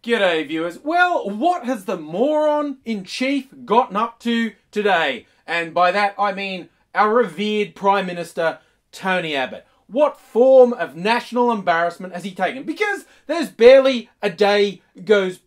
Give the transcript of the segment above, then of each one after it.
G'day viewers. Well, what has the moron-in-chief gotten up to today? And by that I mean our revered Prime Minister Tony Abbott. What form of national embarrassment has he taken? Because there's barely a day goes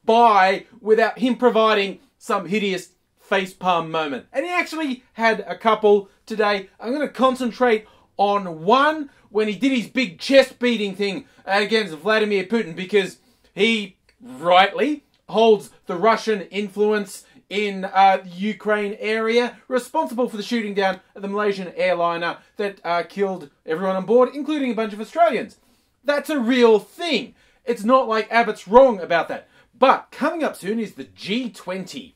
by without him providing some hideous facepalm moment. And he actually had a couple today. I'm going to concentrate on one when he did his big chest beating thing against Vladimir Putin, because he rightly holds the Russian influence in the Ukraine area, responsible for the shooting down of the Malaysian airliner that killed everyone on board, including a bunch of Australians. That's a real thing. It's not like Abbott's wrong about that. But coming up soon is the G20.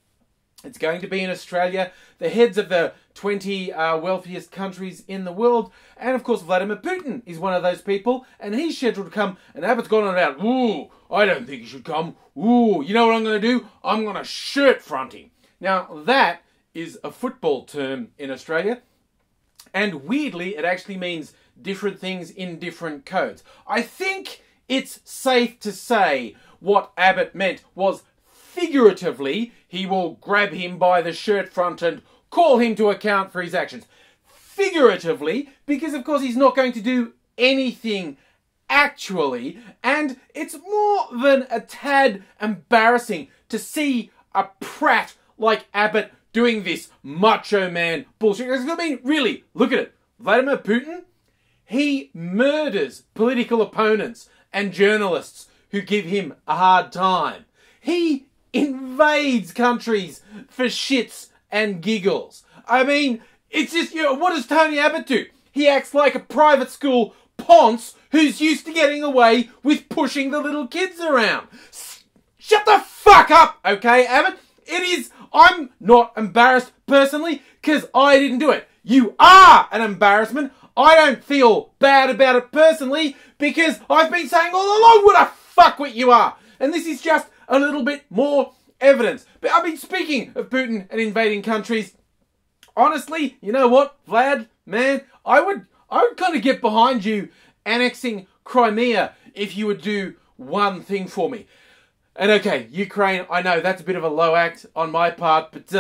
It's going to be in Australia, the heads of the 20 wealthiest countries in the world. And of course, Vladimir Putin is one of those people, and he's scheduled to come. And Abbott's gone on about, ooh, I don't think he should come. Ooh, you know what I'm going to do? I'm going to shirt front him. Now, that is a football term in Australia. And weirdly, it actually means different things in different codes. I think it's safe to say what Abbott meant was figuratively, he will grab him by the shirt front and call him to account for his actions. Figuratively, because of course he's not going to do anything actually, and it's more than a tad embarrassing to see a prat like Abbott doing this macho man bullshit. I mean, really, look at it. Vladimir Putin, he murders political opponents and journalists who give him a hard time. He invades countries for shits and giggles. I mean, it's just, you know, what does Tony Abbott do? He acts like a private school ponce who's used to getting away with pushing the little kids around. Shut the fuck up, okay, Abbott? I'm not embarrassed personally because I didn't do it. You are an embarrassment. I don't feel bad about it personally because I've been saying all along what a fuckwit you are. And this is just a little bit more evidence. But I mean, speaking of Putin and invading countries, honestly, you know what, Vlad, man, I would kind of get behind you annexing Crimea if you would do one thing for me. And okay, Ukraine, I know that's a bit of a low act on my part, but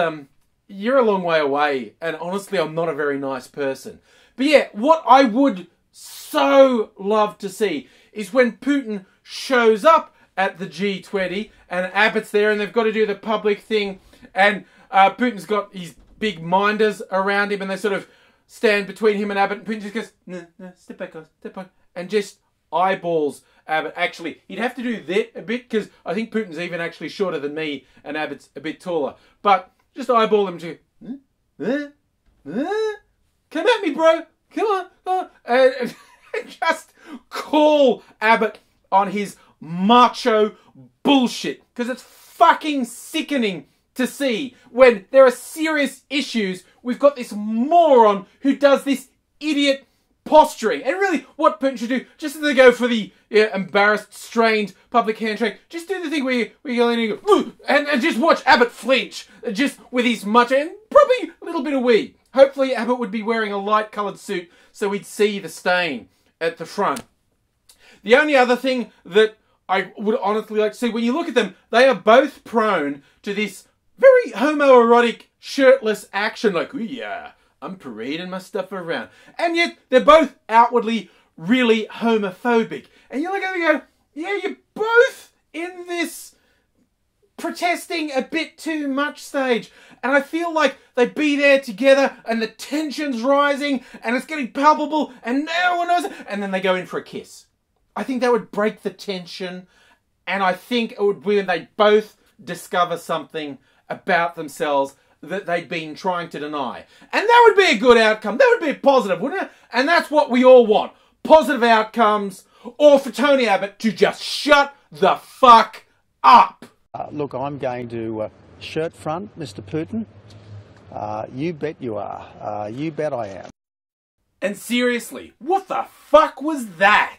you're a long way away, and honestly, I'm not a very nice person. But yeah, what I would so love to see is when Putin shows up at the G20 and Abbott's there and they've got to do the public thing, and Putin's got his big minders around him and they sort of stand between him and Abbott, and Putin just goes, no, step back, guys, step back, and just eyeballs Abbott. Actually, he'd have to do that a bit because I think Putin's even actually shorter than me and Abbott's a bit taller. But just eyeball him to, come at me, bro, come on, and just call Abbott on his macho bullshit, because it's fucking sickening to see when there are serious issues. We've got this moron who does this idiot posturing, and really what Putin should do, just as they go for the embarrassed, strained public handshake, just do the thing where you go in and go, and just watch Abbott flinch, just with his macho, and probably a little bit of wee. Hopefully Abbott would be wearing a light coloured suit so we'd see the stain at the front. The only other thing that I would honestly like to see, when you look at them, they are both prone to this very homoerotic, shirtless action, like, ooh yeah, I'm parading my stuff around. And yet, they're both outwardly really homophobic. And you look at them and go, yeah, you're both in this protesting a bit too much stage. And I feel like they'd be there together and the tension's rising and it's getting palpable and no one knows it. And then they go in for a kiss. I think that would break the tension, and I think it would be when they both discover something about themselves that they'd been trying to deny. And that would be a good outcome. That would be a positive, wouldn't it? And that's what we all want. Positive outcomes, or for Tony Abbott to just shut the fuck up. Look, I'm going to shirt front Mr. Putin. You bet you are. You bet I am. And seriously, what the fuck was that?